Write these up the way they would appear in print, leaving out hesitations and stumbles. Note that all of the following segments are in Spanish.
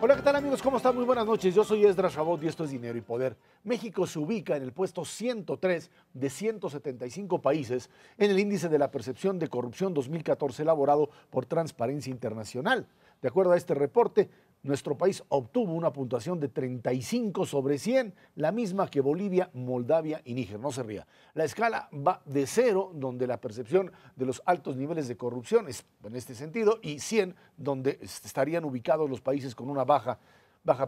Hola, ¿qué tal amigos? ¿Cómo están? Muy buenas noches. Yo soy Esdras Rabot y esto es Dinero y Poder. México se ubica en el puesto 103 de 175 países en el índice de la percepción de corrupción 2014 elaborado por Transparencia Internacional. De acuerdo a este reporte, nuestro país obtuvo una puntuación de 35 sobre 100, la misma que Bolivia, Moldavia y Níger. No se ría. La escala va de 0, donde la percepción de los altos niveles de corrupción es en este sentido, y 100, donde estarían ubicados los países con una baja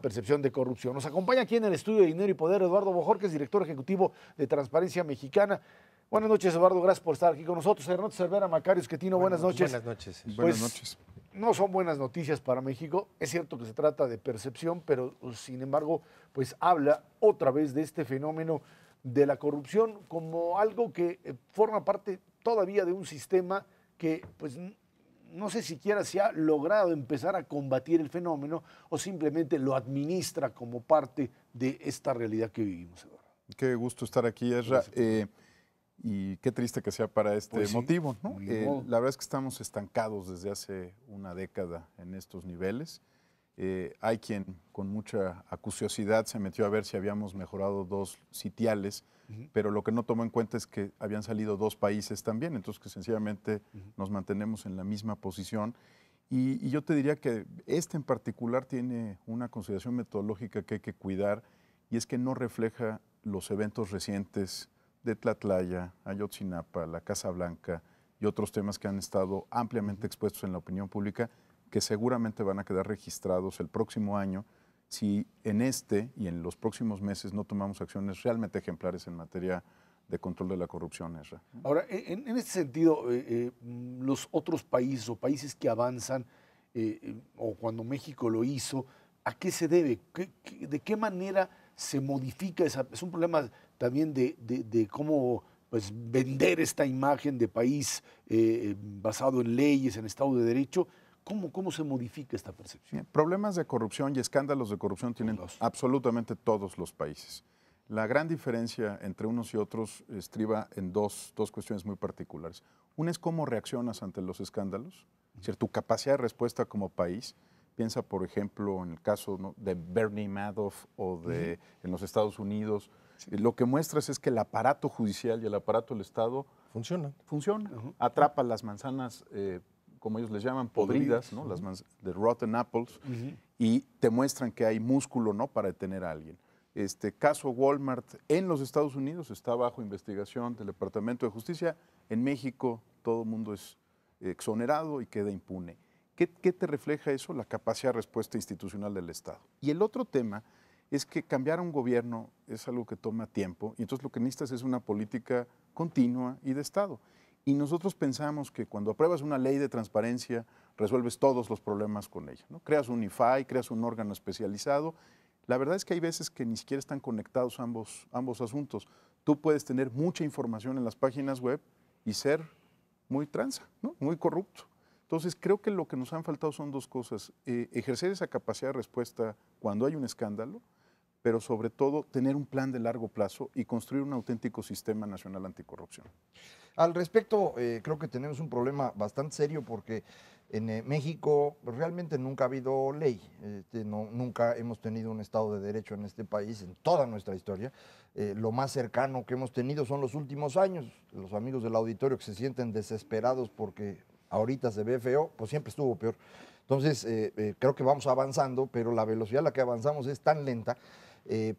percepción de corrupción. Nos acompaña aquí en el estudio de Dinero y Poder Eduardo Bojorquez, director ejecutivo de Transparencia Mexicana. Buenas noches, Eduardo, gracias por estar aquí con nosotros. Ernesto Cervera, Macario Esquetino, buenas noches. Buenas noches. Buenas noches. No son buenas noticias para México. Es cierto que se trata de percepción, pero sin embargo, pues habla otra vez de este fenómeno de la corrupción como algo que forma parte todavía de un sistema que, pues, no sé siquiera si ha logrado empezar a combatir el fenómeno o simplemente lo administra como parte de esta realidad que vivimos, Eduardo. Qué gusto estar aquí, Ezra. Y qué triste que sea para este Pues sí, motivo, ¿no? la verdad es que estamos estancados desde hace una década en estos niveles. Hay quien con mucha acuciosidad se metió a ver si habíamos mejorado 2 sitiales, pero lo que no tomó en cuenta es que habían salido 2 países también, entonces que sencillamente nos mantenemos en la misma posición. Y yo te diría que este en particular tiene una consideración metodológica que hay que cuidar, y es que no refleja los eventos recientes de Tlatlaya, Ayotzinapa, la Casa Blanca y otros temas que han estado ampliamente expuestos en la opinión pública, que seguramente van a quedar registrados el próximo año si en este y en los próximos meses no tomamos acciones realmente ejemplares en materia de control de la corrupción, Ezra. Ahora, en este sentido, los otros países o países que avanzan, o cuando México lo hizo, ¿a qué se debe? ¿De qué manera se modifica esa? Es un problema también de cómo, pues, vender esta imagen de país basado en leyes, en Estado de Derecho. ¿Cómo se modifica esta percepción? Bien, problemas de corrupción y escándalos de corrupción tienen absolutamente todos los países. La gran diferencia entre unos y otros estriba en dos cuestiones muy particulares. Una es cómo reaccionas ante los escándalos, es decir, tu capacidad de respuesta como país. Piensa, por ejemplo, en el caso, ¿no?, de Bernie Madoff o en los Estados Unidos. Sí. Lo que muestras es que el aparato judicial y el aparato del Estado funciona. Atrapa las manzanas, como ellos les llaman, podridas, ¿no? Las de rotten apples, y te muestran que hay músculo, ¿no?, para detener a alguien. Este caso Walmart en los Estados Unidos está bajo investigación del Departamento de Justicia. En México todo el mundo es exonerado y queda impune. ¿Qué te refleja eso? La capacidad de respuesta institucional del Estado. Y el otro tema es que cambiar a un gobierno es algo que toma tiempo, y entonces lo que necesitas es una política continua y de Estado. Y nosotros pensamos que cuando apruebas una ley de transparencia, resuelves todos los problemas con ella, ¿no? Creas un IFAI, creas un órgano especializado. La verdad es que hay veces que ni siquiera están conectados ambos asuntos. Tú puedes tener mucha información en las páginas web y ser muy tranza, ¿no?, muy corrupto. Entonces, creo que lo que nos han faltado son 2 cosas. Ejercer esa capacidad de respuesta cuando hay un escándalo, pero sobre todo tener un plan de largo plazo y construir un auténtico sistema nacional anticorrupción. Al respecto, creo que tenemos un problema bastante serio porque en México realmente nunca ha habido ley. Nunca hemos tenido un Estado de Derecho en este país, en toda nuestra historia. Lo más cercano que hemos tenido son los últimos años. Los amigos del auditorio que se sienten desesperados porque ahorita se ve feo, pues siempre estuvo peor. Entonces, creo que vamos avanzando, pero la velocidad a la que avanzamos es tan lenta,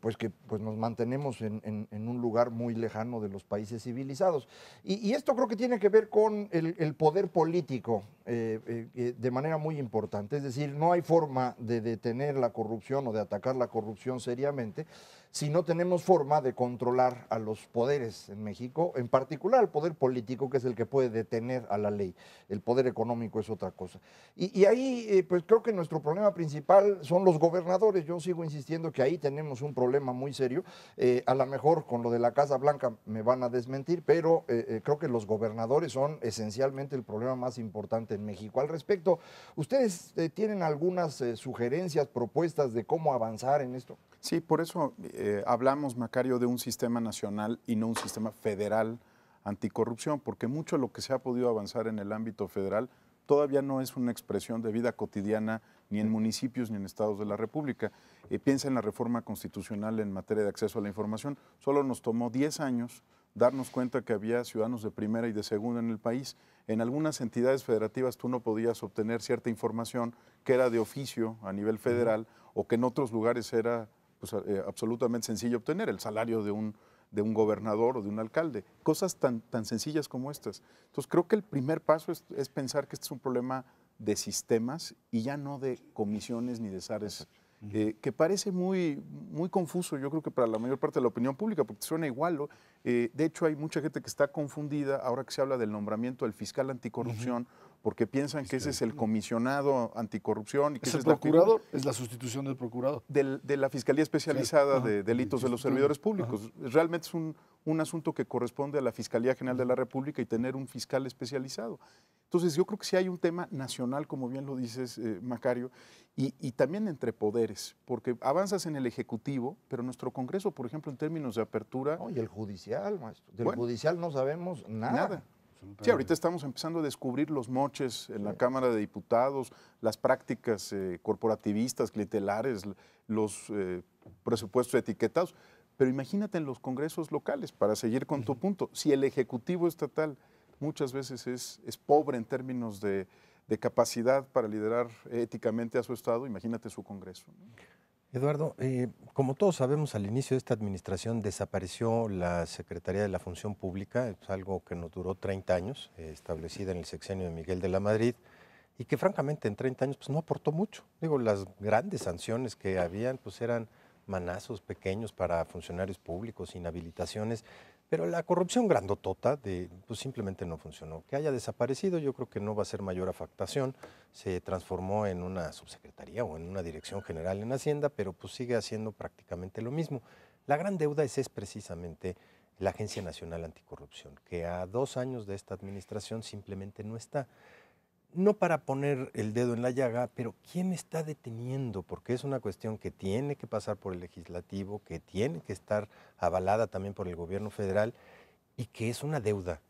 pues que nos mantenemos en un lugar muy lejano de los países civilizados. Y esto creo que tiene que ver con el poder político de manera muy importante. Es decir, no hay forma de detener la corrupción o de atacar la corrupción seriamente si no tenemos forma de controlar a los poderes en México, en particular el poder político, que es el que puede detener a la ley. El poder económico es otra cosa. Y ahí, pues creo que nuestro problema principal son los gobernadores. Yo sigo insistiendo que ahí tenemos tenemos un problema muy serio. A lo mejor con lo de la Casa Blanca me van a desmentir, pero creo que los gobernadores son esencialmente el problema más importante en México. Al respecto, ¿ustedes tienen algunas sugerencias, propuestas de cómo avanzar en esto? Sí, por eso hablamos, Macario, de un sistema nacional y no un sistema federal anticorrupción, porque mucho de lo que se ha podido avanzar en el ámbito federal todavía no es una expresión de vida cotidiana ni en municipios ni en estados de la República. Piensa en la reforma constitucional en materia de acceso a la información. Solo nos tomó 10 años darnos cuenta que había ciudadanos de primera y de segunda en el país. En algunas entidades federativas tú no podías obtener cierta información que era de oficio a nivel federal o que en otros lugares era pues, absolutamente sencillo obtener, el salario de un gobernador o de un alcalde, cosas tan sencillas como estas. Entonces creo que el primer paso es pensar que este es un problema de sistemas y ya no de comisiones ni de SARES, que parece muy confuso, yo creo que para la mayor parte de la opinión pública, porque suena igual, ¿no? De hecho hay mucha gente que está confundida ahora que se habla del nombramiento del fiscal anticorrupción, porque piensan que ese es el comisionado anticorrupción. Y que ¿Es ese el es la procurador? ¿Es la sustitución del procurador? de la Fiscalía Especializada de Delitos de los Servidores Públicos. Realmente es un asunto que corresponde a la Fiscalía General de la República y tener un fiscal especializado. Entonces yo creo que sí hay un tema nacional, como bien lo dices, Macario, y también entre poderes, porque avanzas en el Ejecutivo, pero nuestro Congreso, por ejemplo, en términos de apertura... No, y el judicial, maestro. Del judicial no sabemos nada. Sí, ahorita estamos empezando a descubrir los moches en la Cámara de Diputados, las prácticas corporativistas, clientelares, los presupuestos etiquetados. Pero imagínate en los congresos locales, para seguir con tu punto, si el Ejecutivo estatal muchas veces es pobre en términos de capacidad para liderar éticamente a su Estado, imagínate su Congreso, ¿no? Eduardo, como todos sabemos, al inicio de esta administración desapareció la Secretaría de la Función Pública, es algo que nos duró 30 años, establecida en el sexenio de Miguel de la Madrid, y que francamente en 30 años pues, no aportó mucho. Digo, las grandes sanciones que habían pues, eran manazos pequeños para funcionarios públicos, inhabilitaciones, pero la corrupción grandotota pues simplemente no funcionó. Que haya desaparecido yo creo que no va a ser mayor afectación, se transformó en una subsecretaría o en una dirección general en Hacienda, pero pues sigue haciendo prácticamente lo mismo. La gran deuda es precisamente la Agencia Nacional Anticorrupción, que a 2 años de esta administración simplemente no está. No para poner el dedo en la llaga, pero ¿quién está deteniendo? Porque es una cuestión que tiene que pasar por el legislativo, que tiene que estar avalada también por el gobierno federal y que es una deuda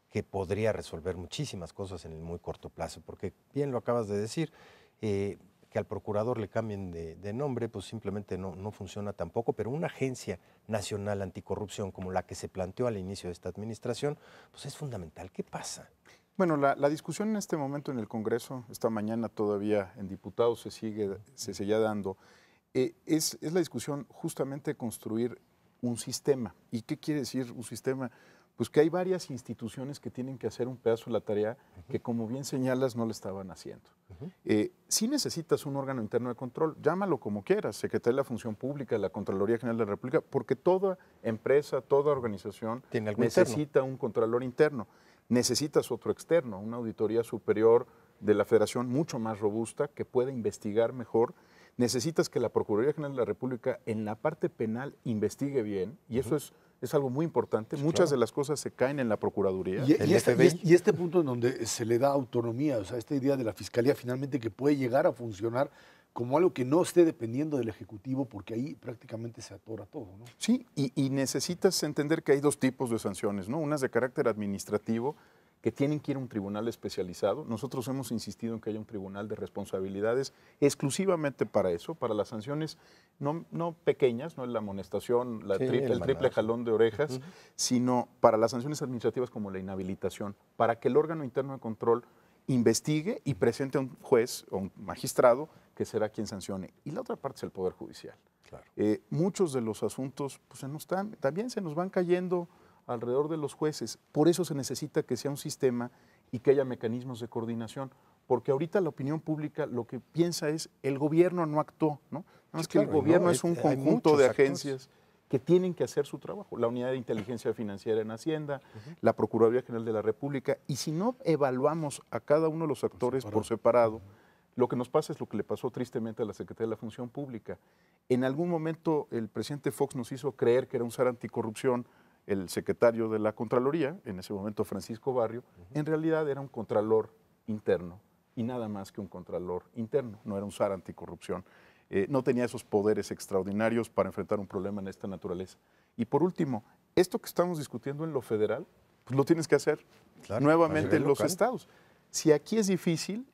que podría resolver muchísimas cosas en el muy corto plazo. Porque bien lo acabas de decir, que al procurador le cambien de nombre, pues simplemente no funciona tampoco, pero una agencia nacional anticorrupción como la que se planteó al inicio de esta administración, pues es fundamental. ¿Qué pasa? Bueno, la discusión en este momento en el Congreso, esta mañana todavía en diputados se seguía dando, es la discusión justamente de construir un sistema. ¿Y qué quiere decir un sistema? Pues que hay varias instituciones que tienen que hacer un pedazo de la tarea que, como bien señalas, no lo estaban haciendo. Sí necesitas un órgano interno de control, llámalo como quieras, Secretaría de la Función Pública, la Contraloría General de la República, porque toda empresa, toda organización necesita un controlador interno. Necesitas otro externo, una auditoría superior de la Federación mucho más robusta que pueda investigar mejor. Necesitas que la Procuraduría General de la República en la parte penal investigue bien, y eso es algo muy importante. Pues muchas de las cosas se caen en la Procuraduría. Y este punto en donde se le da autonomía, o sea, esta idea de la Fiscalía finalmente que puede llegar a funcionar como algo que no esté dependiendo del Ejecutivo, porque ahí prácticamente se atora todo, ¿no? Sí, y necesitas entender que hay 2 tipos de sanciones, ¿no? Unas de carácter administrativo, que tienen que ir a un tribunal especializado. Nosotros hemos insistido en que haya un tribunal de responsabilidades exclusivamente para eso, para las sanciones no pequeñas, no la amonestación, el triple jalón de orejas, sino para las sanciones administrativas como la inhabilitación, para que el órgano interno de control investigue y presente a un juez o un magistrado que será quien sancione. Y la otra parte es el Poder Judicial. Claro. Muchos de los asuntos pues, también se nos van cayendo alrededor de los jueces. Por eso se necesita que sea un sistema y que haya mecanismos de coordinación, porque ahorita la opinión pública lo que piensa es el gobierno no actuó, ¿no? No, es que el gobierno es un conjunto de agencias que tienen que hacer su trabajo. La Unidad de Inteligencia Financiera en Hacienda, la Procuraduría General de la República, y si no evaluamos a cada uno de los actores por separado, Lo que nos pasa es lo que le pasó tristemente a la Secretaría de la Función Pública. En algún momento el presidente Fox nos hizo creer que era un zar anticorrupción el secretario de la Contraloría, en ese momento Francisco Barrio, en realidad era un contralor interno y nada más que un contralor interno, no era un zar anticorrupción. No tenía esos poderes extraordinarios para enfrentar un problema en esta naturaleza. Y por último, esto que estamos discutiendo en lo federal, pues lo tienes que hacer nuevamente en los estados. Si aquí es difícil,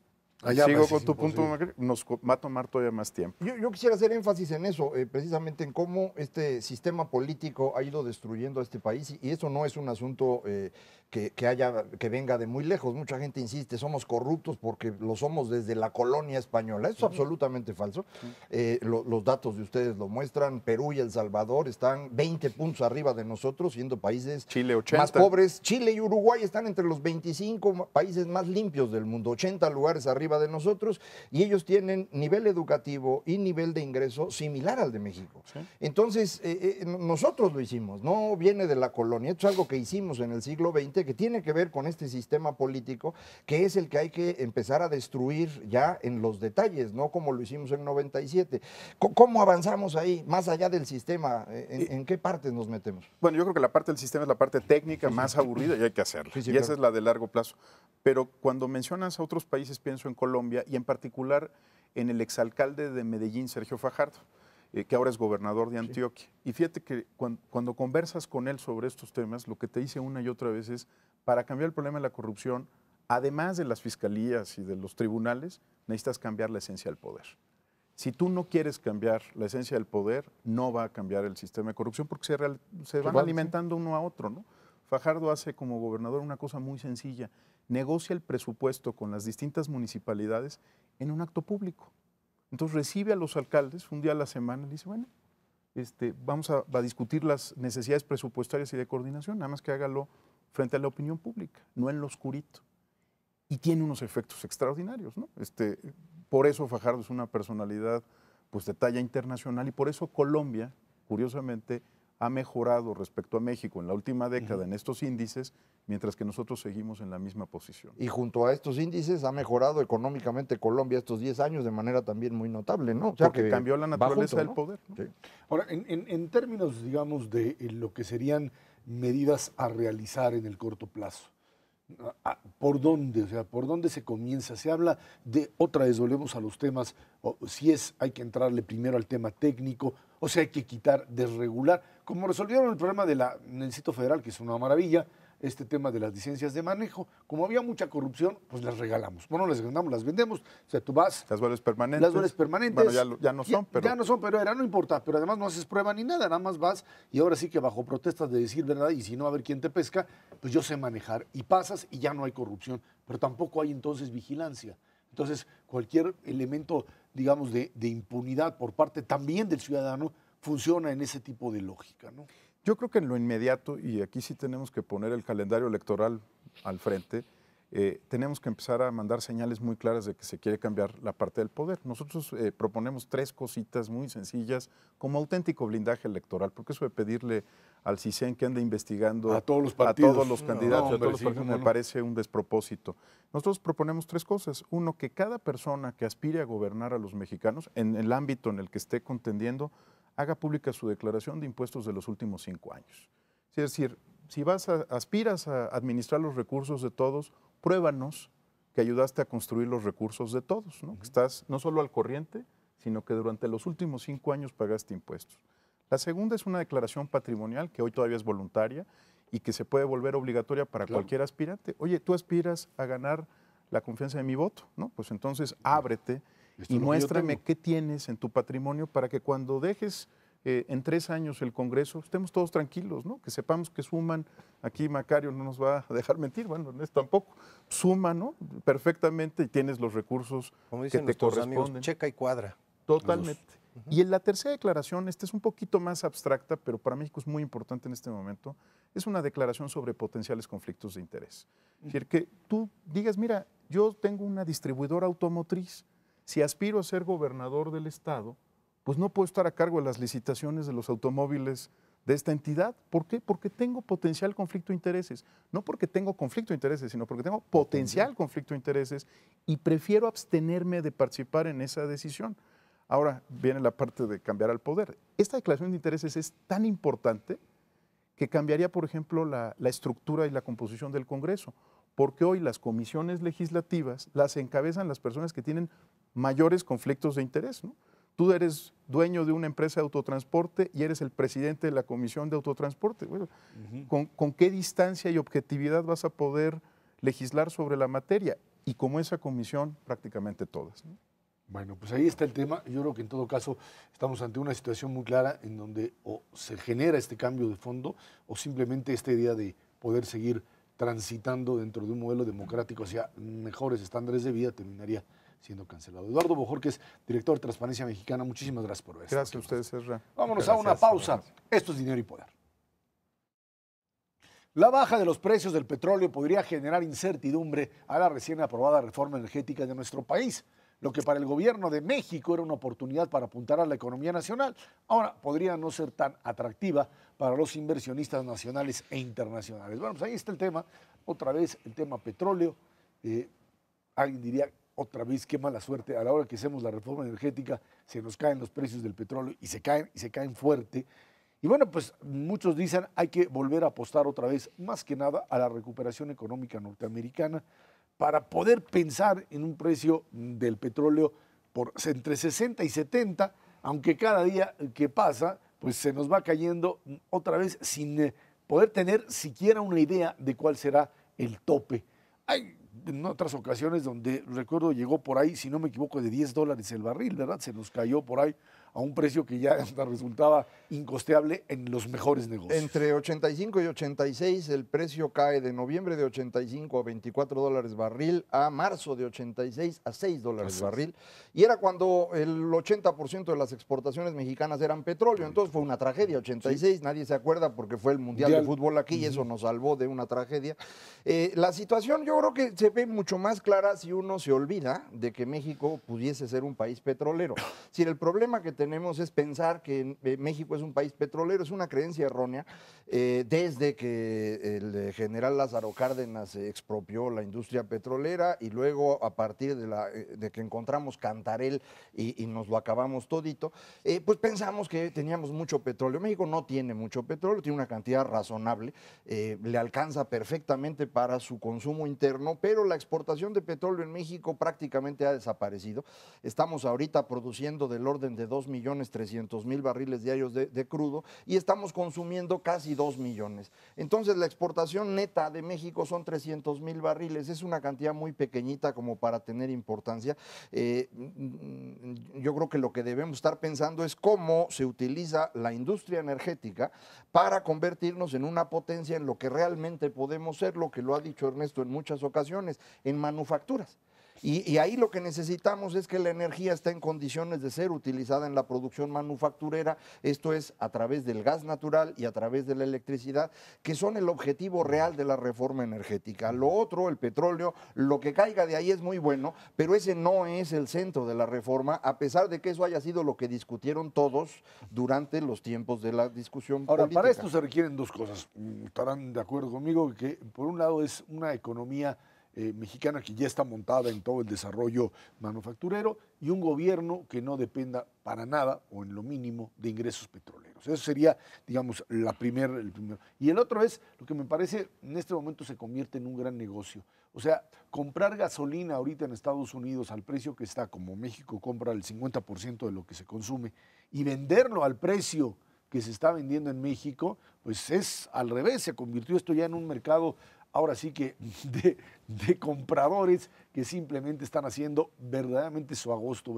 sigo con tu punto, nos va a tomar todavía más tiempo. Yo quisiera hacer énfasis en eso, precisamente en cómo este sistema político ha ido destruyendo a este país, y eso no es un asunto que venga de muy lejos. Mucha gente insiste, somos corruptos porque lo somos desde la colonia española. Eso es absolutamente falso. Los datos de ustedes lo muestran. Perú y El Salvador están 20 puntos arriba de nosotros, siendo países Chile 80. más pobres. Chile y Uruguay están entre los 25 países más limpios del mundo, 80 lugares arriba de nosotros, y ellos tienen nivel educativo y nivel de ingreso similar al de México. ¿Sí? Entonces, nosotros lo hicimos, no viene de la colonia. Esto es algo que hicimos en el siglo XX, que tiene que ver con este sistema político, que es el que hay que empezar a destruir ya en los detalles, no como lo hicimos en 97. ¿Cómo avanzamos ahí, más allá del sistema? ¿En qué partes nos metemos? Bueno, yo creo que la parte del sistema es la parte técnica más aburrida y hay que hacerla. Y esa es la de largo plazo. Pero cuando mencionas a otros países, pienso en Colombia y en particular en el exalcalde de Medellín, Sergio Fajardo, que ahora es gobernador de Antioquia. Y fíjate que cuando conversas con él sobre estos temas, lo que te dice una y otra vez es, para cambiar el problema de la corrupción, además de las fiscalías y de los tribunales, necesitas cambiar la esencia del poder. Si tú no quieres cambiar la esencia del poder, no va a cambiar el sistema de corrupción porque se van alimentando uno a otro, ¿no? Fajardo hace como gobernador una cosa muy sencilla, negocia el presupuesto con las distintas municipalidades en un acto público. Entonces recibe a los alcaldes un día a la semana y dice, bueno, vamos a discutir las necesidades presupuestarias y de coordinación, nada más que hágalo frente a la opinión pública, no en lo oscurito. Y tiene unos efectos extraordinarios, ¿no? Por eso Fajardo es una personalidad pues, de talla internacional y por eso Colombia, curiosamente, ha mejorado respecto a México en la última década en estos índices, mientras que nosotros seguimos en la misma posición. Y junto a estos índices ha mejorado económicamente Colombia estos 10 años de manera también muy notable, ¿no? O sea, porque cambió la naturaleza del poder, ¿no? Sí. Ahora, en términos, digamos, de lo que serían medidas a realizar en el corto plazo, ¿por dónde? O sea, ¿por dónde se comienza? Se habla de, otra vez volvemos a los temas, hay que entrarle primero al tema técnico, o sea, hay que quitar, desregular, como resolvieron el problema del Distrito Federal, que es una maravilla, este tema de las licencias de manejo, como había mucha corrupción, pues las regalamos. Bueno, las regalamos, las vendemos, o sea, tú vas... Las duales permanentes. Las duales permanentes. Bueno, ya no son, pero... Ya no son, pero no importa, pero además no haces prueba ni nada, nada más vas y ahora sí que bajo protestas de decir verdad y si no a ver quién te pesca, pues yo sé manejar y pasas y ya no hay corrupción, pero tampoco hay entonces vigilancia. Entonces, cualquier elemento, digamos, de impunidad por parte también del ciudadano funciona en ese tipo de lógica, ¿no? Yo creo que en lo inmediato, y aquí sí tenemos que poner el calendario electoral al frente, tenemos que empezar a mandar señales muy claras de que se quiere cambiar la parte del poder. Nosotros proponemos 3 cositas muy sencillas como auténtico blindaje electoral, porque eso de pedirle al CISEN que ande investigando a todos los partidos, a todos los candidatos, a todos los partidos, me parece un despropósito. Nosotros proponemos 3 cosas. Uno, que cada persona que aspire a gobernar a los mexicanos, en el ámbito en el que esté contendiendo, haga pública su declaración de impuestos de los últimos 5 años. Es decir, si aspiras a administrar los recursos de todos, pruébanos que ayudaste a construir los recursos de todos, ¿no? Que estás no solo al corriente, sino que durante los últimos 5 años pagaste impuestos. La segunda es una declaración patrimonial que hoy todavía es voluntaria y que se puede volver obligatoria para cualquier aspirante. Oye, tú aspiras a ganar la confianza de mi voto, ¿no? Pues entonces ábrete y muéstrame qué tienes en tu patrimonio para que cuando dejes en 3 años el Congreso estemos todos tranquilos, ¿no? Que sepamos que suman, aquí Macario no nos va a dejar mentir, bueno, Ernesto tampoco, suma, ¿no? Perfectamente y tienes los recursos como dicen que te corresponden. Amigos, checa y cuadra. Totalmente. Y en la tercera declaración, esta es un poquito más abstracta, pero para México es muy importante en este momento, es una declaración sobre potenciales conflictos de interés. Es decir, que tú digas, mira, yo tengo una distribuidora automotriz, si aspiro a ser gobernador del estado, pues no puedo estar a cargo de las licitaciones de los automóviles de esta entidad. ¿Por qué? Porque tengo potencial conflicto de intereses. No porque tengo conflicto de intereses, sino porque tengo potencial conflicto de intereses y prefiero abstenerme de participar en esa decisión. Ahora viene la parte de cambiar al poder. Esta declaración de intereses es tan importante que cambiaría, por ejemplo, la estructura y la composición del Congreso, porque hoy las comisiones legislativas las encabezan las personas que tienen mayores conflictos de interés, ¿no? Tú eres dueño de una empresa de autotransporte y eres el presidente de la comisión de autotransporte. Bueno, ¿con qué distancia y objetividad vas a poder legislar sobre la materia? Y como esa comisión, prácticamente todas, ¿no? Bueno, pues ahí está el tema. Yo creo que en todo caso estamos ante una situación muy clara en donde o se genera este cambio de fondo o simplemente esta idea de poder seguir transitando dentro de un modelo democrático hacia mejores estándares de vida terminaría siendo cancelado. Eduardo Bojorquez, director de Transparencia Mexicana, muchísimas gracias por esto. Gracias a ustedes, Ezra. Vámonos a una pausa. Esto es Dinero y Poder. La baja de los precios del petróleo podría generar incertidumbre a la recién aprobada reforma energética de nuestro país. Lo que para el gobierno de México era una oportunidad para apuntar a la economía nacional, ahora podría no ser tan atractiva para los inversionistas nacionales e internacionales. Bueno, pues ahí está el tema, otra vez el tema petróleo. Alguien diría, otra vez, qué mala suerte, a la hora que hacemos la reforma energética se nos caen los precios del petróleo y se caen fuerte. Y bueno, pues muchos dicen hay que volver a apostar otra vez, más que nada, a la recuperación económica norteamericana para poder pensar en un precio del petróleo por entre 60 y 70, aunque cada día que pasa, pues se nos va cayendo otra vez sin poder tener siquiera una idea de cuál será el tope. Hay en otras ocasiones donde, recuerdo, llegó por ahí, si no me equivoco, de $10 el barril, ¿verdad? Se nos cayó por ahí a un precio que ya resultaba incosteable en los mejores negocios. Entre 85 y 86 el precio cae de noviembre de 85 a $24 barril a marzo de 86 a $6 barril. Y era cuando el 80% de las exportaciones mexicanas eran petróleo. Entonces fue una tragedia, 86, sí. Nadie se acuerda porque fue el Mundial de Fútbol aquí y eso nos salvó de una tragedia. La situación yo creo que se ve mucho más clara si uno se olvida de que México pudiese ser un país petrolero. Si el problema que tenemos es pensar que México es un país petrolero, es una creencia errónea. Desde que el general Lázaro Cárdenas expropió la industria petrolera y luego a partir de que encontramos Cantarell y nos lo acabamos todito, pues pensamos que teníamos mucho petróleo. México no tiene mucho petróleo, tiene una cantidad razonable, le alcanza perfectamente para su consumo interno, pero la exportación de petróleo en México prácticamente ha desaparecido. Estamos ahorita produciendo del orden de 2.300.000 barriles diarios de crudo y estamos consumiendo casi 2 millones. Entonces la exportación neta de México son 300.000 barriles. Es una cantidad muy pequeñita como para tener importancia. Yo creo que lo que debemos estar pensando es cómo se utiliza la industria energética para convertirnos en una potencia en lo que realmente podemos ser, lo que lo ha dicho Ernesto en muchas ocasiones, en manufacturas. Y ahí lo que necesitamos es que la energía esté en condiciones de ser utilizada en la producción manufacturera, esto es a través del gas natural y a través de la electricidad, que son el objetivo real de la reforma energética. Lo otro, el petróleo, lo que caiga de ahí es muy bueno, pero ese no es el centro de la reforma, a pesar de que eso haya sido lo que discutieron todos durante los tiempos de la discusión política. Para esto se requieren dos cosas. Estarán de acuerdo conmigo que por un lado es una economía mexicana que ya está montada en todo el desarrollo manufacturero y un gobierno que no dependa para nada o en lo mínimo de ingresos petroleros. Eso sería, digamos, el primero. Y el otro es lo que me parece en este momento se convierte en un gran negocio. O sea, comprar gasolina ahorita en Estados Unidos al precio que está, como México compra el 50% de lo que se consume, y venderlo al precio que se está vendiendo en México, pues es al revés, se convirtió esto ya en un mercado ahora sí que de compradores que simplemente están haciendo verdaderamente su agosto.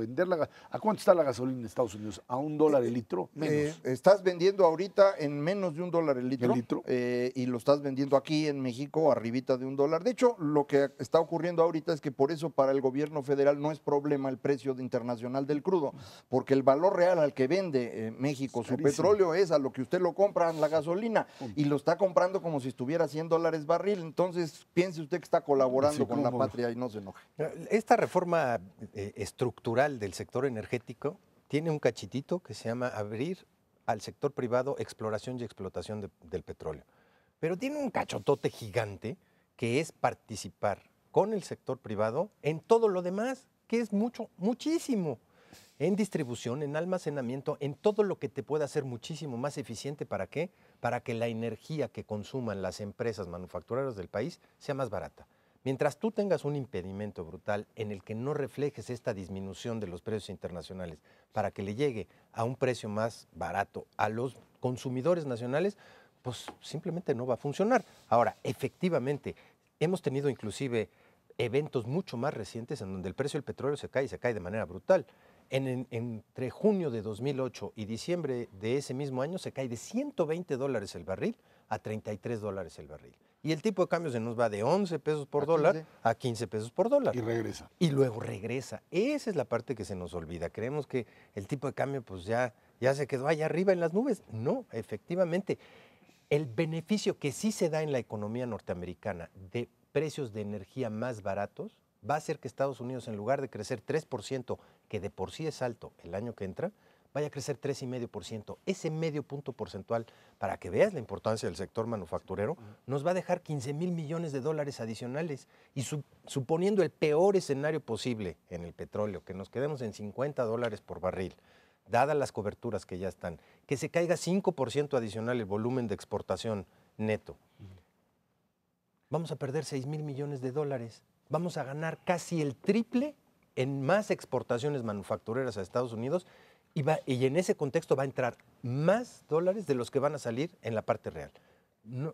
¿A cuánto está la gasolina en Estados Unidos? ¿A $1 el litro? Menos. Estás vendiendo ahorita en menos de $1 el litro, y lo estás vendiendo aquí en México arribita de $1. De hecho, lo que está ocurriendo ahorita es que por eso para el gobierno federal no es problema el precio internacional del crudo, porque el valor real al que vende México su petróleo es a lo que usted lo compra en la gasolina y lo está comprando como si estuviera a $100 barril. Entonces, piense usted que está colaborando con la patria y no se enoje. Esta reforma estructural del sector energético tiene un cachitito que se llama abrir al sector privado exploración y explotación del petróleo. Pero tiene un cachotote gigante que es participar con el sector privado en todo lo demás, que es mucho, muchísimo. En distribución, en almacenamiento, en todo lo que te pueda hacer muchísimo más eficiente. ¿Para qué? Para que la energía que consuman las empresas manufactureras del país sea más barata. Mientras tú tengas un impedimento brutal en el que no reflejes esta disminución de los precios internacionales para que le llegue a un precio más barato a los consumidores nacionales, pues simplemente no va a funcionar. Ahora, efectivamente, hemos tenido inclusive eventos mucho más recientes en donde el precio del petróleo se cae y se cae de manera brutal. Entre junio de 2008 y diciembre de ese mismo año se cae de $120 el barril a $33 el barril. Y el tipo de cambio se nos va de 11 pesos por dólar a 15 pesos por dólar. Y regresa. Y luego regresa. Esa es la parte que se nos olvida. Creemos que el tipo de cambio pues ya se quedó allá arriba en las nubes. No, efectivamente. El beneficio que sí se da en la economía norteamericana de precios de energía más baratos va a hacer que Estados Unidos, en lugar de crecer 3%, que de por sí es alto el año que entra, vaya a crecer 3,5%. Ese medio punto porcentual, para que veas la importancia del sector manufacturero, nos va a dejar $15,000 millones adicionales. Y suponiendo el peor escenario posible en el petróleo, que nos quedemos en $50 por barril, dadas las coberturas que ya están, que se caiga 5% adicional el volumen de exportación neto, vamos a perder $6,000 millones. Vamos a ganar casi el triple en más exportaciones manufactureras a Estados Unidos y en ese contexto va a entrar más dólares de los que van a salir en la parte real.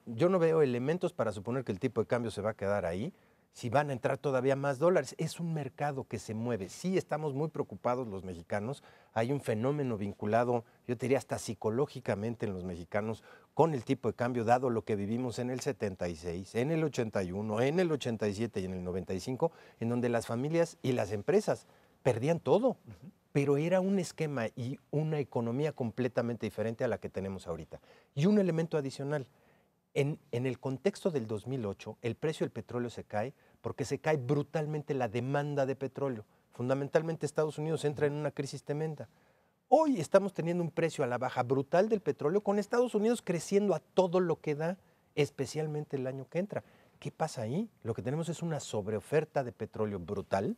Yo no veo elementos para suponer que el tipo de cambio se va a quedar ahí. Si van a entrar todavía más dólares, es un mercado que se mueve. Sí estamos muy preocupados los mexicanos, hay un fenómeno vinculado, yo diría hasta psicológicamente en los mexicanos, con el tipo de cambio, dado lo que vivimos en el 76, en el 81, en el 87 y en el 95, en donde las familias y las empresas perdían todo, pero era un esquema y una economía completamente diferente a la que tenemos ahorita. Y un elemento adicional, en el contexto del 2008, el precio del petróleo se cae porque se cae brutalmente la demanda de petróleo. Fundamentalmente Estados Unidos entra en una crisis tremenda. Hoy estamos teniendo un precio a la baja brutal del petróleo con Estados Unidos creciendo a todo lo que da, especialmente el año que entra. ¿Qué pasa ahí? Lo que tenemos es una sobreoferta de petróleo brutal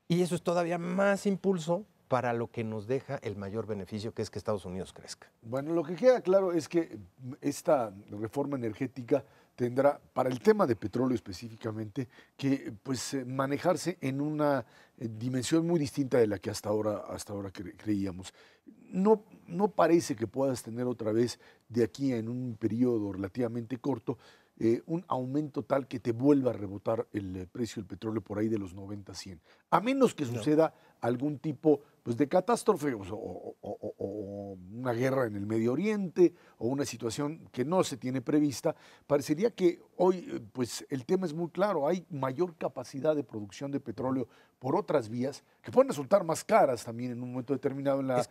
y eso es todavía más impulso para lo que nos deja el mayor beneficio, que es que Estados Unidos crezca. Bueno, lo que queda claro es que esta reforma energética tendrá, para el tema de petróleo específicamente, que pues, manejarse en una dimensión muy distinta de la que hasta ahora creíamos. No parece que puedas tener otra vez de aquí en un periodo relativamente corto un aumento tal que te vuelva a rebotar el precio del petróleo por ahí de los 90 a 100. A menos que suceda algún tipo pues, de catástrofe o una guerra en el Medio Oriente o una situación que no se tiene prevista, parecería que hoy pues, el tema es muy claro. Hay mayor capacidad de producción de petróleo por otras vías que pueden resultar más caras también en un momento determinado en la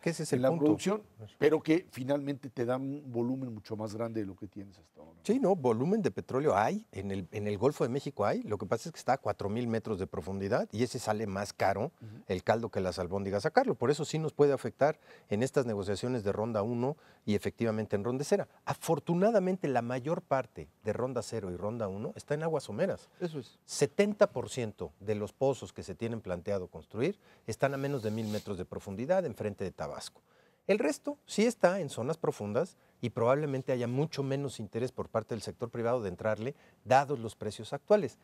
producción, pero que finalmente te dan un volumen mucho más grande de lo que tienes hasta ahora. Sí, no, volumen de petróleo hay, en el Golfo de México hay, lo que pasa es que está a 4,000 metros de profundidad y ese sale más caro el caldo que las albóndigas sacarlo. Por eso sí nos puede afectar en estas negociaciones de ronda 1 y efectivamente en ronda 0. Afortunadamente la mayor parte de ronda 0 y ronda 1 está en aguas someras. Eso es. 70% de los pozos que se tienen planteado construir están a menos de 1,000 metros de profundidad enfrente de Tabasco. El resto sí está en zonas profundas y probablemente haya mucho menos interés por parte del sector privado de entrarle, dados los precios actuales.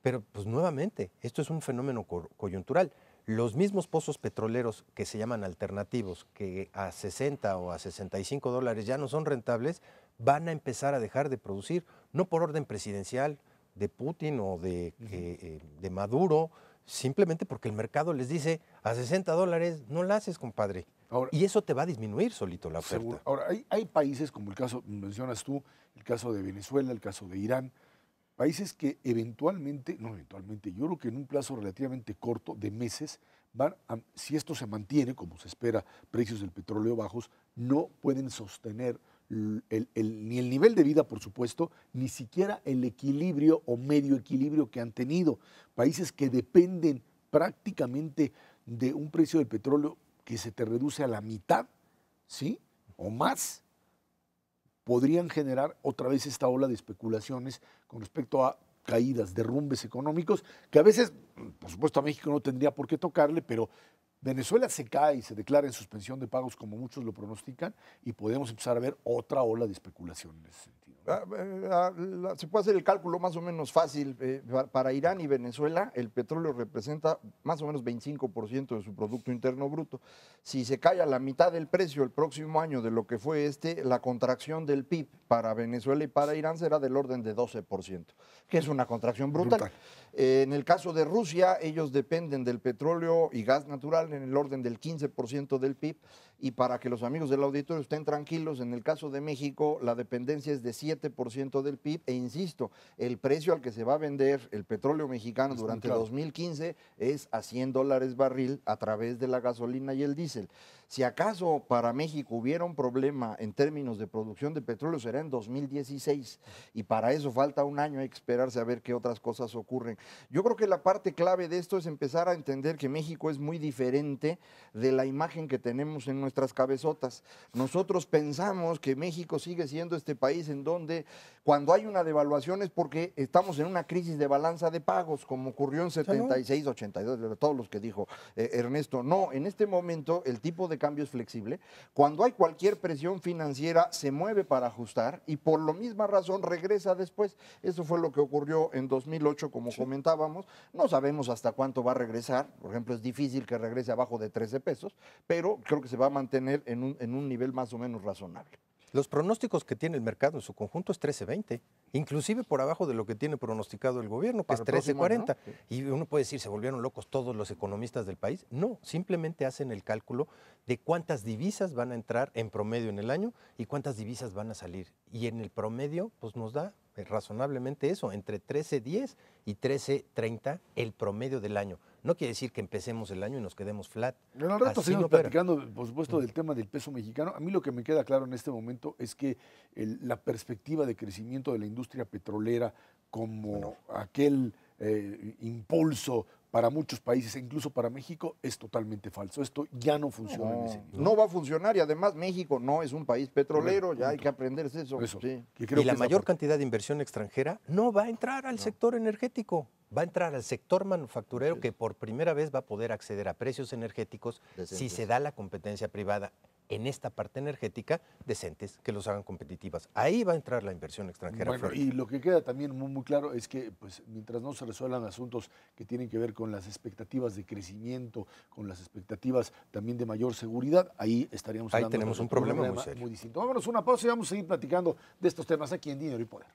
Pero pues nuevamente, esto es un fenómeno coyuntural. Los mismos pozos petroleros que se llaman alternativos, que a 60 o a 65 dólares ya no son rentables, van a empezar a dejar de producir, no por orden presidencial de Putin o de Maduro, simplemente porque el mercado les dice, a 60 dólares no la haces, compadre. Ahora, y eso te va a disminuir solito la oferta. Seguro. Ahora, hay países como el caso, mencionas tú, el caso de Venezuela, el caso de Irán, países que yo creo que en un plazo relativamente corto de meses, si esto se mantiene, como se espera, precios del petróleo bajos, no pueden sostener ni el nivel de vida, por supuesto, ni siquiera el equilibrio o medio equilibrio que han tenido. Países que dependen prácticamente de un precio del petróleo que se te reduce a la mitad ¿sí? O más, podrían generar otra vez esta ola de especulaciones con respecto a caídas, derrumbes económicos, que a veces, por supuesto, a México no tendría por qué tocarle, pero Venezuela se cae y se declara en suspensión de pagos como muchos lo pronostican y podemos empezar a ver otra ola de especulación en ese sentido. Se puede hacer el cálculo más o menos fácil. Para Irán y Venezuela, el petróleo representa más o menos 25% de su Producto Interno Bruto. Si se cae a la mitad del precio el próximo año de lo que fue la contracción del PIB para Venezuela y para Irán será del orden de 12%, que es una contracción brutal. En el caso de Rusia, ellos dependen del petróleo y gas natural en el orden del 15% del PIB, y para que los amigos del auditorio estén tranquilos, en el caso de México la dependencia es de 7% del PIB, e insisto, el precio al que se va a vender el petróleo mexicano durante 2015 es a $100 barril a través de la gasolina y el diésel. Si acaso para México hubiera un problema en términos de producción de petróleo, será en 2016, y para eso falta un año, hay que esperarse a ver qué otras cosas ocurren. Yo creo que la parte clave de esto es empezar a entender que México es muy diferente de la imagen que tenemos en nuestras cabezotas. Nosotros pensamos que México sigue siendo este país en donde cuando hay una devaluación es porque estamos en una crisis de balanza de pagos, como ocurrió en 76, 82, de todos los que dijo Ernesto. No, en este momento el tipo de cambio es flexible. Cuando hay cualquier presión financiera se mueve para ajustar y por la misma razón regresa después. Eso fue lo que ocurrió en 2008, como comentábamos. No sabemos hasta cuánto va a regresar. Por ejemplo, es difícil que regrese abajo de 13 pesos, pero creo que se va a mantener en un nivel más o menos razonable. Los pronósticos que tiene el mercado en su conjunto es 13.20, inclusive por abajo de lo que tiene pronosticado el gobierno, que es 13.40. ¿No? Y uno puede decir, ¿se volvieron locos todos los economistas del país? No, simplemente hacen el cálculo de cuántas divisas van a entrar en promedio en el año y cuántas divisas van a salir. Y en el promedio, pues nos da razonablemente eso, entre 13.10 y 13.30 el promedio del año. No quiere decir que empecemos el año y nos quedemos flat. Bueno, al rato seguimos platicando, por supuesto, del tema del peso mexicano. A mí lo que me queda claro en este momento es que la perspectiva de crecimiento de la industria petrolera como aquel impulso para muchos países e incluso para México es totalmente falso. Esto ya no funciona en ese nivel. No va a funcionar, y además México no es un país petrolero, ya hay que aprenderse eso. Sí. Y la mayor cantidad de inversión extranjera no va a entrar al sector energético, va a entrar al sector manufacturero, que por primera vez va a poder acceder a precios energéticos si se da la competencia privada en esta parte energética decentes, que los hagan competitivas. Ahí va a entrar la inversión extranjera. Bueno, y lo que queda también muy claro es que pues, mientras no se resuelvan asuntos que tienen que ver con las expectativas de crecimiento, con las expectativas también de mayor seguridad, ahí estaríamos hablando. Ahí tenemos un problema muy serio. Muy distinto. Vámonos a una pausa y vamos a seguir platicando de estos temas aquí en Dinero y Poder.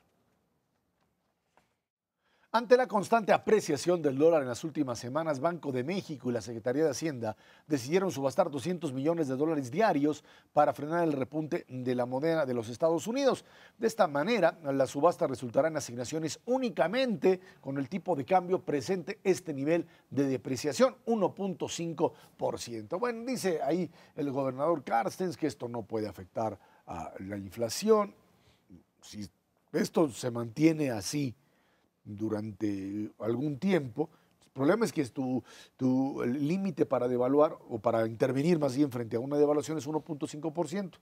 Ante la constante apreciación del dólar en las últimas semanas, Banco de México y la Secretaría de Hacienda decidieron subastar $200 millones diarios para frenar el repunte de la moneda de los Estados Unidos. De esta manera, la subasta resultará en asignaciones únicamente con el tipo de cambio presente este nivel de depreciación, 1.5%. Bueno, dice ahí el gobernador Carstens que esto no puede afectar a la inflación. Si esto se mantiene así durante algún tiempo, el problema es que tu límite para devaluar o para intervenir más bien frente a una devaluación es 1.5%.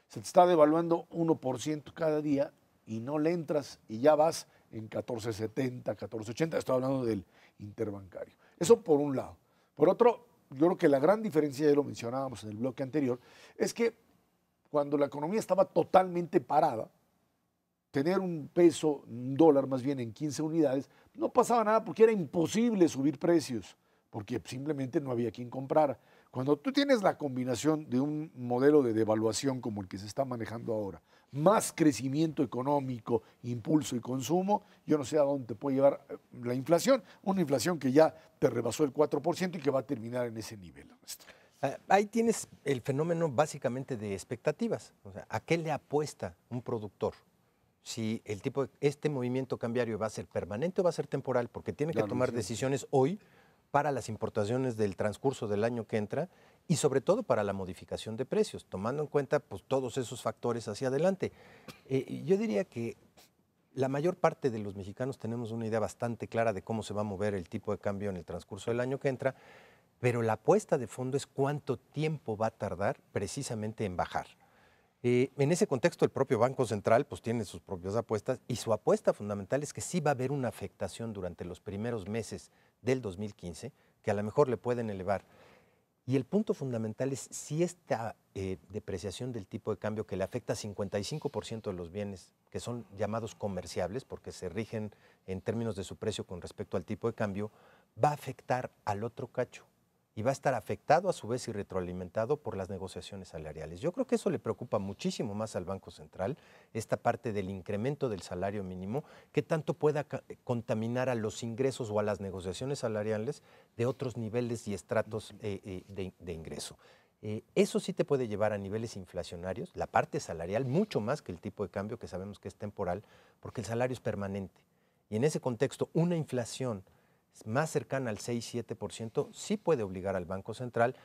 Se te está devaluando 1% cada día y no le entras y ya vas en 14.70, 14.80. Estoy hablando del interbancario. Eso por un lado. Por otro, yo creo que la gran diferencia, ya lo mencionábamos en el bloque anterior, es que cuando la economía estaba totalmente parada, tener un peso, un dólar más bien en 15 unidades, no pasaba nada porque era imposible subir precios, porque simplemente no había quien comprara. Cuando tú tienes la combinación de un modelo de devaluación como el que se está manejando ahora, más crecimiento económico, impulso y consumo, yo no sé a dónde te puede llevar la inflación, una inflación que ya te rebasó el 4% y que va a terminar en ese nivel. Ahí tienes el fenómeno básicamente de expectativas. O sea, ¿a qué le apuesta un productor? Si este movimiento cambiario va a ser permanente o va a ser temporal, porque tiene que tomar decisiones hoy para las importaciones del transcurso del año que entra y sobre todo para la modificación de precios, tomando en cuenta pues, todos esos factores hacia adelante. Yo diría que la mayor parte de los mexicanos tenemos una idea bastante clara de cómo se va a mover el tipo de cambio en el transcurso del año que entra, pero la apuesta de fondo es cuánto tiempo va a tardar precisamente en bajar. En ese contexto, el propio Banco Central pues, tiene sus propias apuestas y su apuesta fundamental es que sí va a haber una afectación durante los primeros meses del 2015 que a lo mejor le pueden elevar. Y el punto fundamental es si esta depreciación del tipo de cambio que le afecta a 55% de los bienes que son llamados comerciables, porque se rigen en términos de su precio con respecto al tipo de cambio, va a afectar al otro cacho. Y va a estar afectado a su vez y retroalimentado por las negociaciones salariales. Yo creo que eso le preocupa muchísimo más al Banco Central, esta parte del incremento del salario mínimo, que tanto pueda contaminar a los ingresos o a las negociaciones salariales de otros niveles y estratos de ingreso. Eso sí te puede llevar a niveles inflacionarios, la parte salarial, mucho más que el tipo de cambio, que sabemos que es temporal, porque el salario es permanente. Y en ese contexto, una inflación más cercana al 6-7%, sí puede obligar al Banco Central,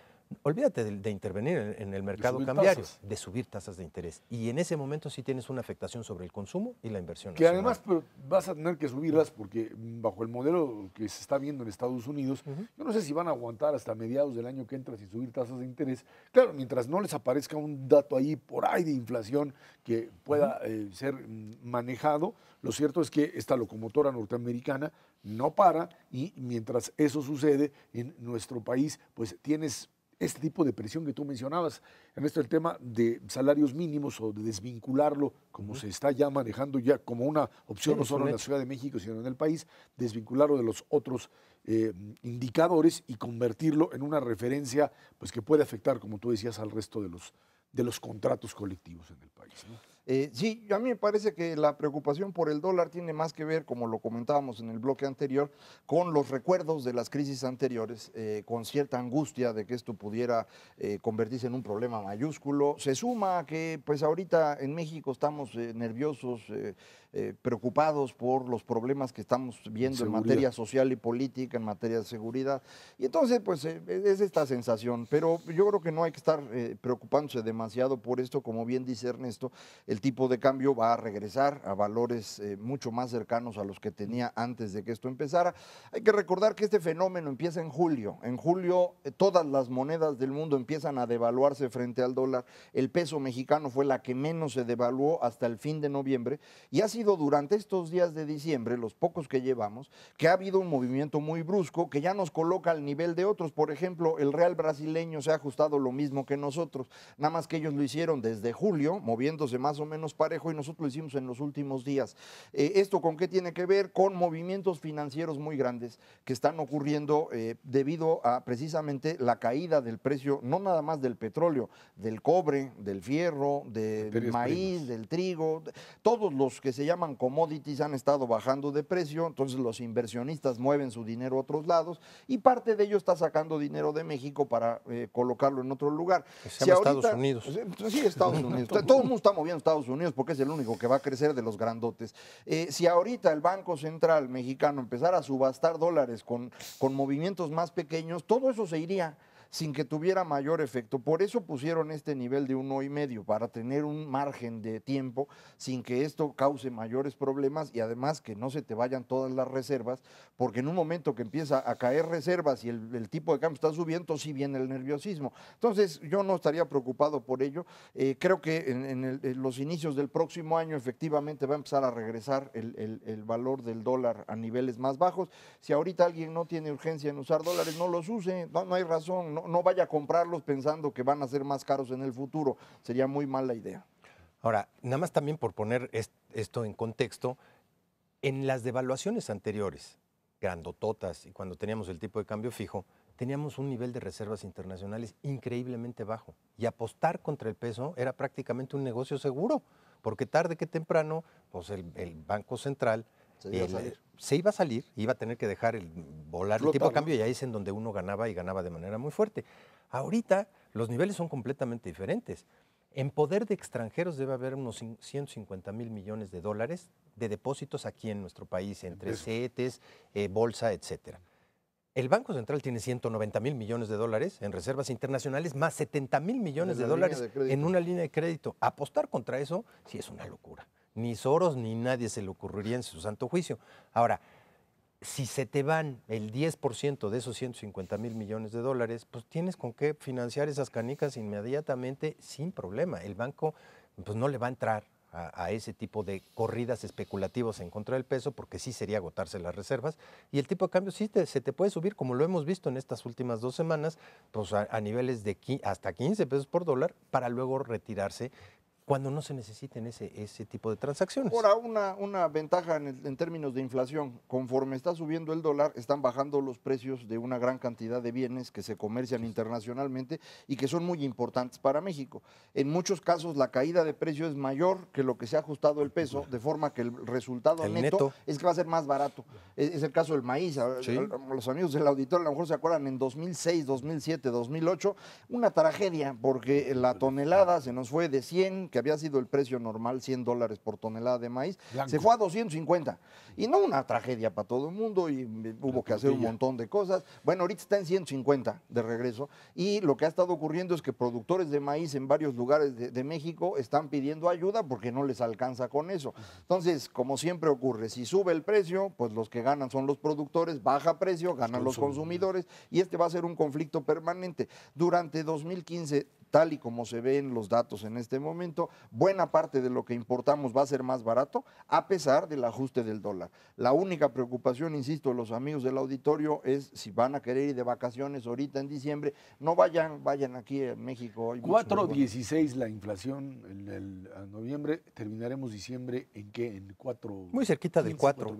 olvídate de intervenir en el mercado cambiario, de subir tasas de interés. Y en ese momento sí tienes una afectación sobre el consumo y la inversión Que nacional. además pero vas a tener que subirlas porque bajo el modelo que se está viendo en Estados Unidos, yo no sé si van a aguantar hasta mediados del año que entra sin subir tasas de interés. Claro, mientras no les aparezca un dato ahí por ahí de inflación que pueda ser manejado, lo cierto es que esta locomotora norteamericana no para y mientras eso sucede en nuestro país, pues tienes este tipo de presión que tú mencionabas, Ernesto, el tema de salarios mínimos o de desvincularlo, como se está ya manejando ya como una opción no solo en la Ciudad de México, sino en el país, desvincularlo de los otros indicadores y convertirlo en una referencia pues, que puede afectar, como tú decías, al resto de los contratos colectivos en el país, ¿no? Sí, a mí me parece que la preocupación por el dólar tiene más que ver, como lo comentábamos en el bloque anterior, con los recuerdos de las crisis anteriores, con cierta angustia de que esto pudiera convertirse en un problema mayúsculo. Se suma que pues ahorita en México estamos nerviosos, preocupados por los problemas que estamos viendo en materia social y política, en materia de seguridad. Y entonces pues es esta sensación, pero yo creo que no hay que estar preocupándose demasiado por esto, como bien dice Ernesto. El tipo de cambio va a regresar a valores mucho más cercanos a los que tenía antes de que esto empezara. Hay que recordar que este fenómeno empieza en julio. En julio todas las monedas del mundo empiezan a devaluarse frente al dólar. El peso mexicano fue la que menos se devaluó hasta el fin de noviembre y ha sido durante estos días de diciembre, los pocos que llevamos, que ha habido un movimiento muy brusco que ya nos coloca al nivel de otros. Por ejemplo, el real brasileño se ha ajustado lo mismo que nosotros, nada más que ellos lo hicieron desde julio, moviéndose más o menos parejo, y nosotros lo hicimos en los últimos días. ¿Esto con qué tiene que ver? Con movimientos financieros muy grandes que están ocurriendo debido a precisamente la caída del precio, no nada más del petróleo, del cobre, del fierro, del maíz, del trigo. Todos los que se llaman commodities han estado bajando de precio, entonces los inversionistas mueven su dinero a otros lados y parte de ello está sacando dinero de México para colocarlo en otro lugar. Se llama Estados Unidos. Sí, Estados Unidos. Todo el mundo está moviendo a Estados Unidos porque es el único que va a crecer de los grandotes. Si ahorita el Banco Central mexicano empezara a subastar dólares con movimientos más pequeños, todo eso se iría sin que tuviera mayor efecto. Por eso pusieron este nivel de 1,5, para tener un margen de tiempo sin que esto cause mayores problemas y además que no se te vayan todas las reservas, porque en un momento que empieza a caer reservas y el tipo de cambio está subiendo, sí viene el nerviosismo. Entonces yo no estaría preocupado por ello. Creo que en los inicios del próximo año efectivamente va a empezar a regresar el valor del dólar a niveles más bajos. Si ahorita alguien no tiene urgencia en usar dólares, no los use, no hay razón. No vaya a comprarlos pensando que van a ser más caros en el futuro. Sería muy mala idea. Ahora, nada más también por poner esto en contexto, en las devaluaciones anteriores, grandototas, y cuando teníamos el tipo de cambio fijo, teníamos un nivel de reservas internacionales increíblemente bajo. Y apostar contra el peso era prácticamente un negocio seguro, porque tarde que temprano, pues el Banco Central se iba a salir, iba a tener que dejar volar el tipo de cambio, y ahí es en donde uno ganaba y ganaba de manera muy fuerte. Ahorita los niveles son completamente diferentes. En poder de extranjeros debe haber unos 150,000 millones de dólares de depósitos aquí en nuestro país, entre CETES, bolsa, etcétera. El Banco Central tiene 190,000 millones de dólares en reservas internacionales, más 70,000 millones de dólares en una línea de crédito. Apostar contra eso sí es una locura. Ni Soros ni nadie se le ocurriría en su santo juicio. Ahora, Si se te van el 10% de esos 150,000 millones de dólares, pues tienes con qué financiar esas canicas inmediatamente sin problema. El banco pues no le va a entrar a ese tipo de corridas especulativas en contra del peso, porque sí sería agotarse las reservas, y el tipo de cambio sí se te puede subir, como lo hemos visto en estas últimas 2 semanas, pues a niveles de hasta 15 pesos por dólar, para luego retirarse cuando no se necesiten ese tipo de transacciones. Ahora, una ventaja en términos de inflación, conforme está subiendo el dólar, están bajando los precios de una gran cantidad de bienes que se comercian internacionalmente y que son muy importantes para México. En muchos casos la caída de precios es mayor que lo que se ha ajustado el peso, de forma que el resultado El neto neto es que va a ser más barato. Es el caso del maíz. Sí. Los amigos del auditorio a lo mejor se acuerdan en 2006, 2007, 2008, una tragedia porque la tonelada se nos fue de 100, que había sido el precio normal, $100 por tonelada de maíz, Blanco. se fue a 250. Y no una tragedia para todo el mundo, y hubo que hacer un montón de cosas. Bueno, ahorita está en 150 de regreso, y lo que ha estado ocurriendo es que productores de maíz en varios lugares de México están pidiendo ayuda porque no les alcanza con eso. Entonces, como siempre ocurre, si sube el precio, pues los que ganan son los productores, baja precio, ganan los consumidores, y este va a ser un conflicto permanente. Durante 2015, tal y como se ven los datos en este momento, buena parte de lo que importamos va a ser más barato, a pesar del ajuste del dólar. La única preocupación, insisto, de los amigos del auditorio es si van a querer ir de vacaciones ahorita en diciembre, no vayan aquí en México. 4.16 la inflación a noviembre, terminaremos diciembre ¿en qué? En 4. Muy cerquita del 4.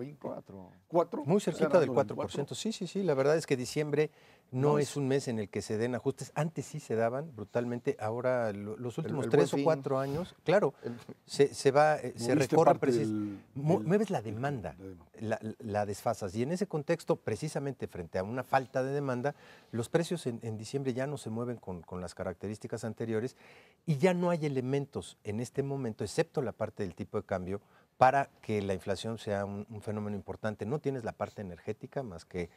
4. Muy cerquita del 4%. Sí, la verdad es que diciembre no es un mes en el que se den ajustes. Antes sí se daban brutalmente, ahora los últimos 3 o 4 años, claro, se recorre precisamente. Mueves la demanda, la desfasas. Y en ese contexto, precisamente frente a una falta de demanda, los precios en diciembre ya no se mueven con las características anteriores, y ya no hay elementos en este momento, excepto la parte del tipo de cambio, para que la inflación sea un fenómeno importante. No tienes la parte energética, más que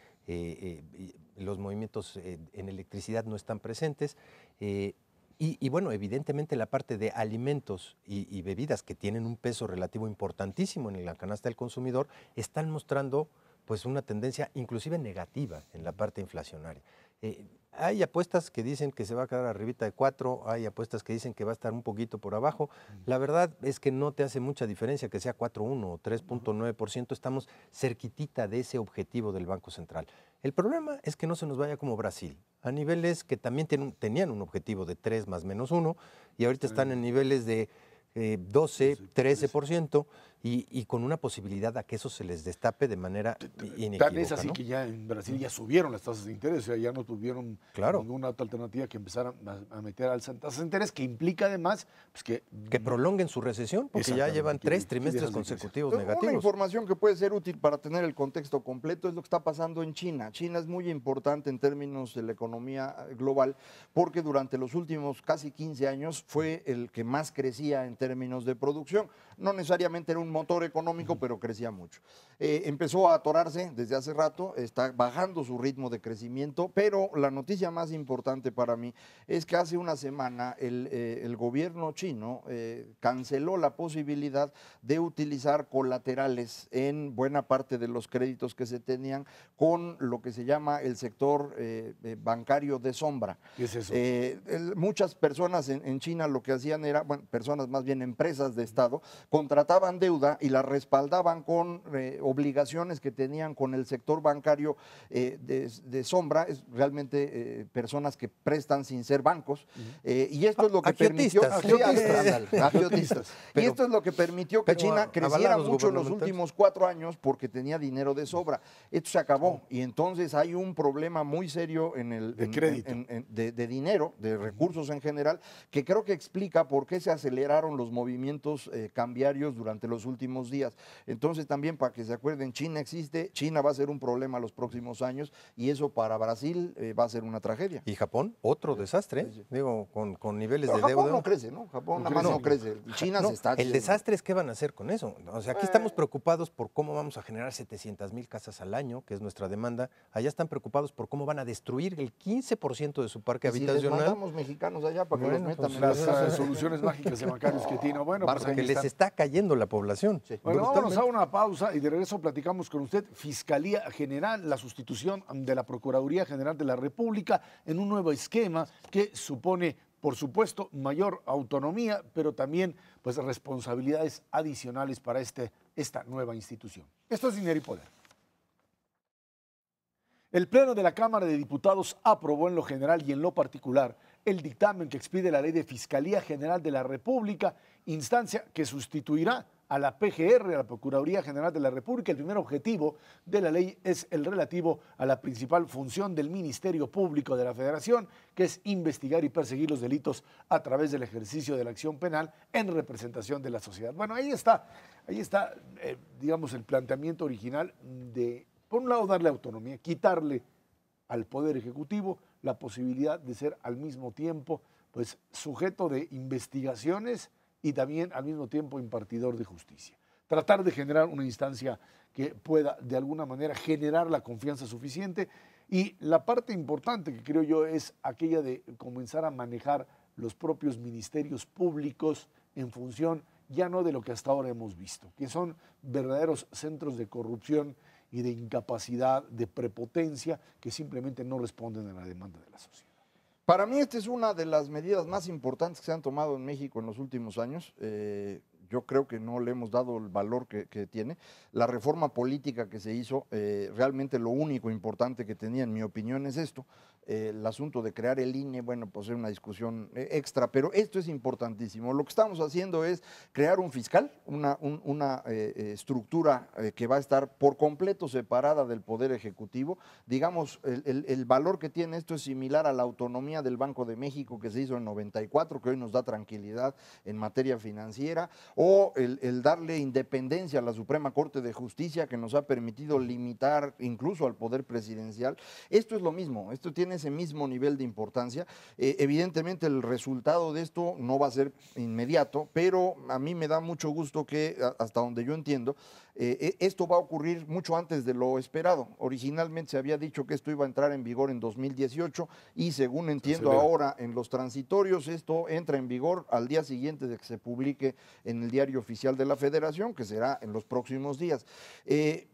los movimientos en electricidad no están presentes. Y bueno, evidentemente la parte de alimentos y bebidas, que tienen un peso relativo importantísimo en la canasta del consumidor, están mostrando pues una tendencia inclusive negativa en la parte inflacionaria. Hay apuestas que dicen que se va a quedar arribita de 4, hay apuestas que dicen que va a estar un poquito por abajo. La verdad es que no te hace mucha diferencia que sea 4.1 o 3.9%, estamos cerquitita de ese objetivo del Banco Central. El problema es que no se nos vaya como Brasil, a niveles que también tenían un objetivo de 3 más menos 1, y ahorita están en niveles de 12, 13%, y con una posibilidad a que eso se les destape de manera inequívoca. Tan es así, ¿no? Que ya en Brasil ya subieron las tasas de interés, o sea, ya no tuvieron ninguna otra alternativa que empezaran a meter alzas de interés, que implica además pues, que prolonguen su recesión, porque ya llevan 3 trimestres consecutivos negativos. Una información que puede ser útil para tener el contexto completo es lo que está pasando en China. China es muy importante en términos de la economía global, porque durante los últimos casi 15 años fue el que más crecía en términos de producción. No necesariamente era un motor económico, pero crecía mucho. Empezó a atorarse desde hace rato, está bajando su ritmo de crecimiento, pero la noticia más importante para mí es que hace una semana el gobierno chino canceló la posibilidad de utilizar colaterales en buena parte de los créditos que se tenían con lo que se llama el sector bancario de sombra. ¿Qué es eso? Muchas personas en China lo que hacían era, bueno, personas más bien empresas de Estado, contrataban deuda y la respaldaban con obligaciones que tenían con el sector bancario de sombra, es realmente personas que prestan sin ser bancos, y esto es lo que permitió y esto es lo que permitió que China creciera mucho en los últimos 4 años, porque tenía dinero de sobra. Esto se acabó, y entonces hay un problema muy serio de dinero, de recursos en general, que creo que explica por qué se aceleraron los movimientos cambiarios durante los últimos días. Entonces también, para que se acuerden, China existe, China va a ser un problema los próximos años, y eso para Brasil va a ser una tragedia. Y Japón, otro desastre, digo, con niveles de deuda. Japón no crece, ¿no? Japón nada más no crece. China se está... El desastre es qué van a hacer con eso. O sea, aquí estamos preocupados por cómo vamos a generar 700,000 casas al año, que es nuestra demanda. Allá están preocupados por cómo van a destruir el 15% de su parque habitacional. Si les mandamos mexicanos allá para que los metan en las soluciones mágicas de bancarios que tiene. Bueno, pues que les está cayendo la población administración. Sí. Bueno, vámonos a brutalmente. una pausa y de regreso platicamos con usted. Fiscalía General, la sustitución de la Procuraduría General de la República en un nuevo esquema que supone, por supuesto, mayor autonomía, pero también pues, responsabilidades adicionales para esta nueva institución. Esto es Dinero y Poder. El Pleno de la Cámara de Diputados aprobó en lo general y en lo particular el dictamen que expide la Ley de Fiscalía General de la República, instancia que sustituirá a la PGR, a la Procuraduría General de la República. El primer objetivo de la ley es el relativo a la principal función del Ministerio Público de la Federación, que es investigar y perseguir los delitos a través del ejercicio de la acción penal en representación de la sociedad. Bueno, ahí está, digamos, el planteamiento original de, por un lado, darle autonomía, quitarle al Poder Ejecutivo la posibilidad de ser al mismo tiempo pues, sujeto de investigaciones y también al mismo tiempo impartidor de justicia. Tratar de generar una instancia que pueda de alguna manera generar la confianza suficiente y la parte importante que creo yo es aquella de comenzar a manejar los propios ministerios públicos en función ya no de lo que hasta ahora hemos visto, que son verdaderos centros de corrupción y de incapacidad, de prepotencia, que simplemente no responden a la demanda de la sociedad. Para mí esta es una de las medidas más importantes que se han tomado en México en los últimos años. Yo creo que no le hemos dado el valor que tiene. La reforma política que se hizo, realmente lo único importante que tenía, en mi opinión, es esto. El asunto de crear el INE, bueno, pues es una discusión extra, pero esto es importantísimo. Lo que estamos haciendo es crear un fiscal, una estructura que va a estar por completo separada del Poder Ejecutivo. Digamos, el valor que tiene esto es similar a la autonomía del Banco de México que se hizo en 94, que hoy nos da tranquilidad en materia financiera, o el darle independencia a la Suprema Corte de Justicia, que nos ha permitido limitar incluso al poder presidencial. Esto es lo mismo, esto tiene ese mismo nivel de importancia. Evidentemente el resultado de esto no va a ser inmediato, pero a mí me da mucho gusto que, hasta donde yo entiendo, esto va a ocurrir mucho antes de lo esperado. Originalmente se había dicho que esto iba a entrar en vigor en 2018 y según entiendo ahora en los transitorios esto entra en vigor al día siguiente de que se publique en el Diario Oficial de la Federación, que será en los próximos días.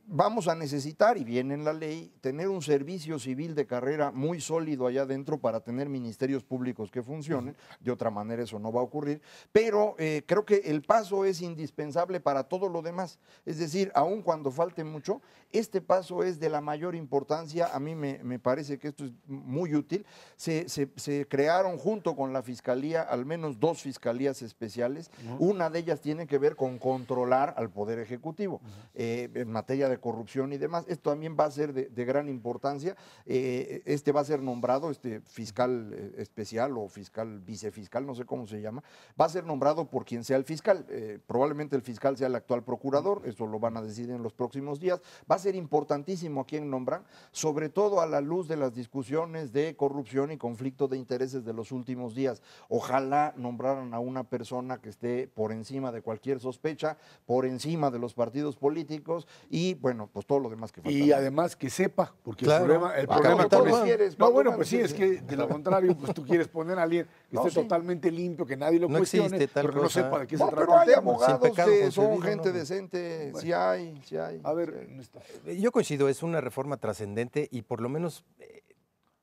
Vamos a necesitar, y viene en la ley, tener un servicio civil de carrera muy sólido allá adentro para tener ministerios públicos que funcionen. De otra manera eso no va a ocurrir, pero creo que el paso es indispensable para todo lo demás. Es decir, aun cuando falte mucho, este paso es de la mayor importancia. A mí me parece que esto es muy útil. Se crearon junto con la Fiscalía al menos 2 fiscalías especiales. Una de ellas tiene que ver con controlar al Poder Ejecutivo en materia de corrupción y demás. Esto también va a ser de gran importancia. Este va a ser nombrado, este fiscal especial o fiscal vicefiscal, no sé cómo se llama, va a ser nombrado por quien sea el fiscal. Probablemente el fiscal sea el actual procurador, esto lo van a decidir en los próximos días. Va a ser importantísimo a quién nombran, sobre todo a la luz de las discusiones de corrupción y conflicto de intereses de los últimos días. Ojalá nombraran a una persona que esté por encima de cualquier sospecha, por encima de los partidos políticos y, bueno, pues todo lo demás que falta. Y además que sepa, porque Claro. el problema ¿Cómo también... quieres, No, Pablo? bueno, pues sí, es que de lo contrario, pues tú quieres poner a alguien que esté totalmente limpio, que nadie lo No cuestione, existe tal pero que no cosa. sepa de qué No, se trata pero el hay tema. abogados Sin pecado que son concebido, gente ¿no? decente, Bueno. sí hay. A ver, sí hay. Néstor. Yo coincido, es una reforma trascendente y por lo menos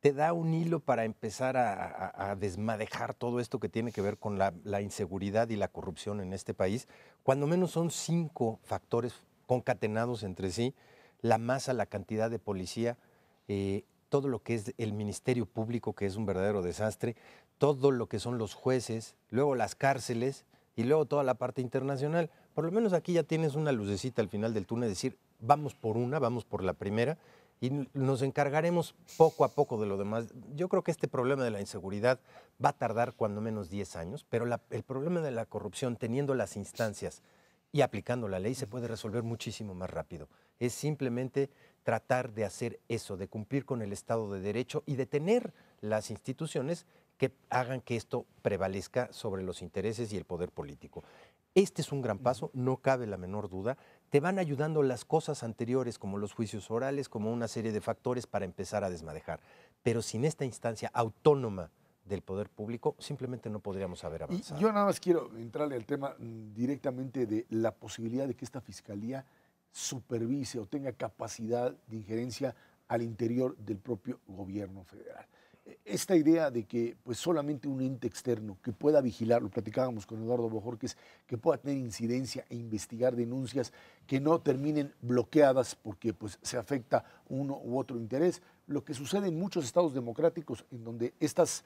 te da un hilo para empezar a desmadejar todo esto que tiene que ver con la inseguridad y la corrupción en este país. Cuando menos son 5 factores concatenados entre sí: la masa, la cantidad de policía, todo lo que es el Ministerio Público, que es un verdadero desastre, todo lo que son los jueces, luego las cárceles y luego toda la parte internacional. Por lo menos aquí ya tienes una lucecita al final del túnel, decir, vamos por la primera y nos encargaremos poco a poco de lo demás. Yo creo que este problema de la inseguridad va a tardar cuando menos 10 años, pero el problema de la corrupción, teniendo las instancias y aplicando la ley, se puede resolver muchísimo más rápido. Es simplemente tratar de hacer eso, de cumplir con el Estado de Derecho y de tener las instituciones que hagan que esto prevalezca sobre los intereses y el poder político. Este es un gran paso, no cabe la menor duda. Te van ayudando las cosas anteriores, como los juicios orales, como una serie de factores para empezar a desmadejar. Pero sin esta instancia autónoma del poder público, simplemente no podríamos haber avanzado. Y yo nada más quiero entrarle al tema directamente de la posibilidad de que esta fiscalía supervise o tenga capacidad de injerencia al interior del propio gobierno federal. Esta idea de que pues solamente un ente externo que pueda vigilar, lo platicábamos con Eduardo Bojorquez, que pueda tener incidencia e investigar denuncias que no terminen bloqueadas porque pues se afecta uno u otro interés, lo que sucede en muchos estados democráticos en donde estas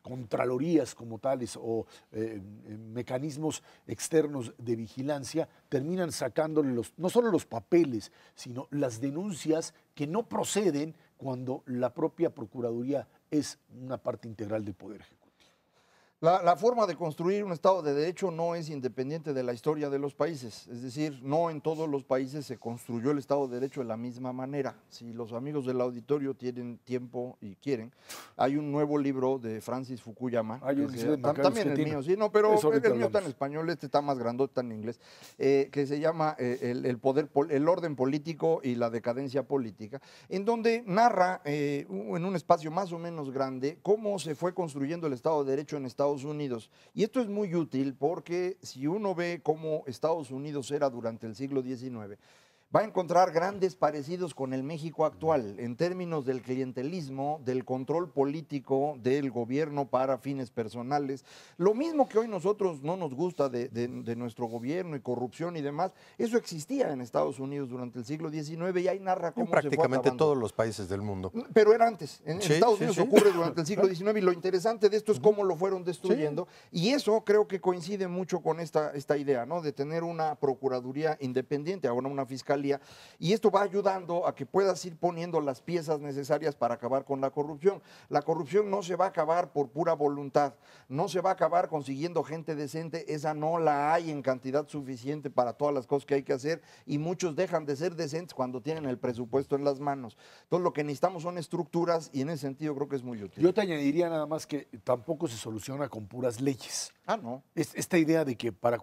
contralorías como tales o mecanismos externos de vigilancia terminan sacándole no solo los papeles, sino las denuncias que no proceden cuando la propia Procuraduría es una parte integral del Poder Ejecutivo. La forma de construir un Estado de Derecho no es independiente de la historia de los países, es decir, no en todos los países se construyó el Estado de Derecho de la misma manera. Si los amigos del auditorio tienen tiempo y quieren, hay un nuevo libro de Francis Fukuyama, también el mío, sí, no, pero el mío está en español, este está más grandote, está en inglés, que se llama el orden político y la decadencia política, en donde narra en un espacio más o menos grande cómo se fue construyendo el Estado de Derecho en Estados Unidos. Y esto es muy útil porque si uno ve cómo Estados Unidos era durante el siglo XIX, va a encontrar grandes parecidos con el México actual en términos del clientelismo, del control político del gobierno para fines personales. Lo mismo que hoy nosotros no nos gusta de nuestro gobierno y corrupción y demás, eso existía en Estados Unidos durante el siglo XIX y ahí narra cómo prácticamente todos los países del mundo. Pero era antes. En Estados Unidos ocurre durante el siglo XIX y lo interesante de esto es cómo lo fueron destruyendo y eso creo que coincide mucho con esta idea, ¿no? De tener una procuraduría independiente, ahora una fiscalía. Y esto va ayudando a que puedas ir poniendo las piezas necesarias para acabar con la corrupción. La corrupción no se va a acabar por pura voluntad, no se va a acabar consiguiendo gente decente, esa no la hay en cantidad suficiente para todas las cosas que hay que hacer y muchos dejan de ser decentes cuando tienen el presupuesto en las manos. Entonces lo que necesitamos son estructuras y en ese sentido creo que es muy útil. Yo te añadiría nada más que tampoco se soluciona con puras leyes. Ah, no. Esta idea de que para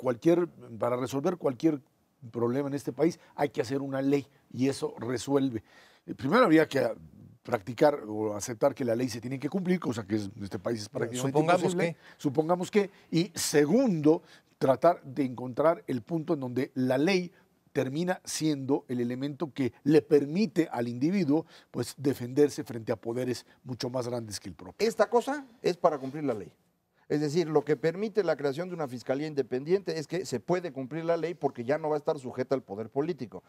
resolver cualquier problema en este país hay que hacer una ley y eso resuelve. Primero habría que practicar o aceptar que la ley se tiene que cumplir, cosa que en este país es prácticamente imposible. Supongamos que. Y segundo, tratar de encontrar el punto en donde la ley termina siendo el elemento que le permite al individuo pues defenderse frente a poderes mucho más grandes que el propio. Esta cosa es para cumplir la ley. Es decir, lo que permite la creación de una fiscalía independiente es que se puede cumplir la ley porque ya no va a estar sujeta al poder político.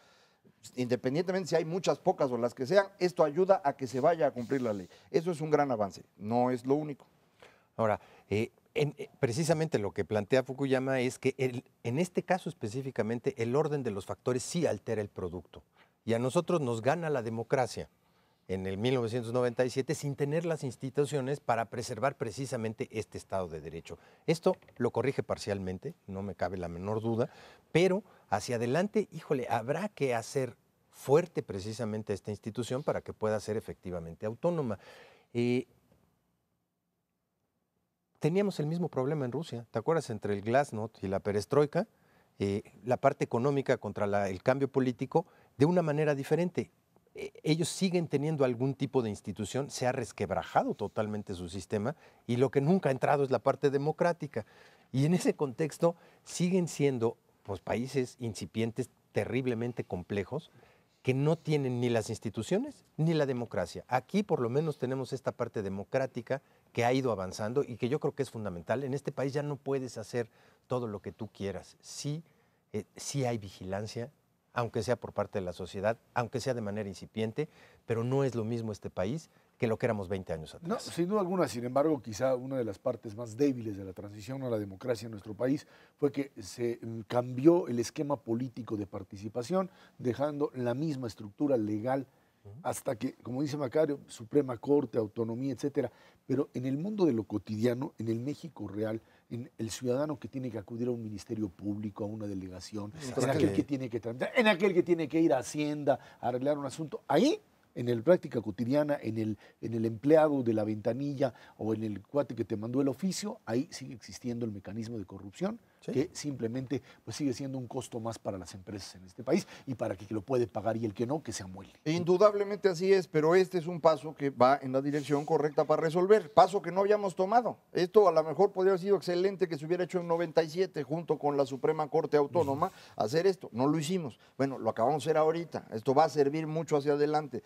Independientemente si hay muchas, pocas o las que sean, esto ayuda a que se vaya a cumplir la ley. Eso es un gran avance, no es lo único. Ahora, precisamente lo que plantea Fukuyama es que en este caso específicamente el orden de los factores sí altera el producto y a nosotros nos gana la democracia en el 1997 sin tener las instituciones para preservar precisamente este Estado de Derecho. Esto lo corrige parcialmente, no me cabe la menor duda, pero hacia adelante, híjole, habrá que hacer fuerte precisamente esta institución para que pueda ser efectivamente autónoma. Teníamos el mismo problema en Rusia, ¿te acuerdas? Entre el Glasnost y la perestroika, la parte económica contra el cambio político de una manera diferente. Ellos siguen teniendo algún tipo de institución, se ha resquebrajado totalmente su sistema y lo que nunca ha entrado es la parte democrática. Y en ese contexto siguen siendo pues, países incipientes, terriblemente complejos, que no tienen ni las instituciones ni la democracia. Aquí por lo menos tenemos esta parte democrática que ha ido avanzando y que yo creo que es fundamental. En este país ya no puedes hacer todo lo que tú quieras. Sí hay vigilancia, aunque sea por parte de la sociedad, aunque sea de manera incipiente, pero no es lo mismo este país que lo que éramos 20 años atrás. No, sin duda alguna, sin embargo, quizá una de las partes más débiles de la transición a la democracia en nuestro país fue que se cambió el esquema político de participación, dejando la misma estructura legal hasta que, como dice Macario, Suprema Corte, autonomía, etcétera. Pero en el mundo de lo cotidiano, en el México real, en el ciudadano que tiene que acudir a un ministerio público, a una delegación, en aquel que tiene que tramitar, en aquel que tiene que ir a Hacienda a arreglar un asunto, ahí en la práctica cotidiana, en el empleado de la ventanilla o en el cuate que te mandó el oficio, ahí sigue existiendo el mecanismo de corrupción, ¿sí?, que simplemente pues sigue siendo un costo más para las empresas en este país y para que lo puede pagar y el que no, que se amuele. Indudablemente así es, pero este es un paso que va en la dirección correcta para resolver, paso que no habíamos tomado. Esto a lo mejor podría haber sido excelente que se hubiera hecho en 97 junto con la Suprema Corte Autónoma, hacer esto. No lo hicimos. Bueno, lo acabamos de hacer ahorita. Esto va a servir mucho hacia adelante.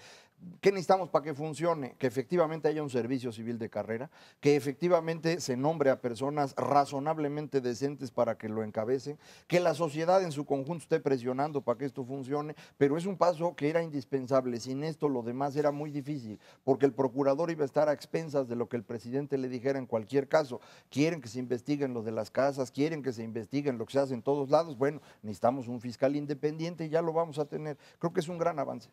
¿Qué necesitamos para que funcione? Que efectivamente haya un servicio civil de carrera, que efectivamente se nombre a personas razonablemente decentes para que lo encabecen, que la sociedad en su conjunto esté presionando para que esto funcione, pero es un paso que era indispensable. Sin esto lo demás era muy difícil, porque el procurador iba a estar a expensas de lo que el presidente le dijera en cualquier caso. Quieren que se investiguen lo de las casas, quieren que se investiguen lo que se hace en todos lados. Bueno, necesitamos un fiscal independiente y ya lo vamos a tener. Creo que es un gran avance.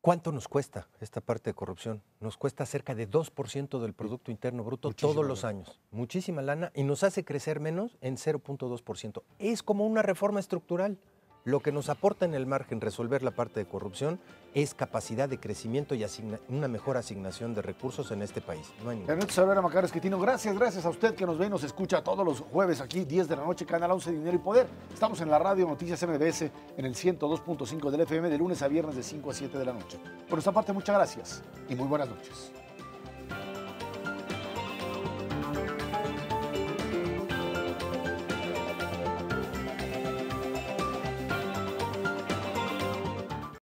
¿Cuánto nos cuesta esta parte de corrupción? Nos cuesta cerca de 2% del Producto Interno Bruto Muchísima todos los lana. años. Muchísima lana y nos hace crecer menos en 0.2%. Es como una reforma estructural. Lo que nos aporta en el margen resolver la parte de corrupción es capacidad de crecimiento y una mejor asignación de recursos en este país. No hay ninguna. Ernesto Savera, Macario Esquetino, gracias a usted que nos ve y nos escucha todos los jueves aquí, 10 de la noche, Canal 11, Dinero y Poder. Estamos en la radio Noticias MBS en el 102.5 del FM de lunes a viernes de 5 a 7 de la noche. Por nuestra parte, muchas gracias y muy buenas noches.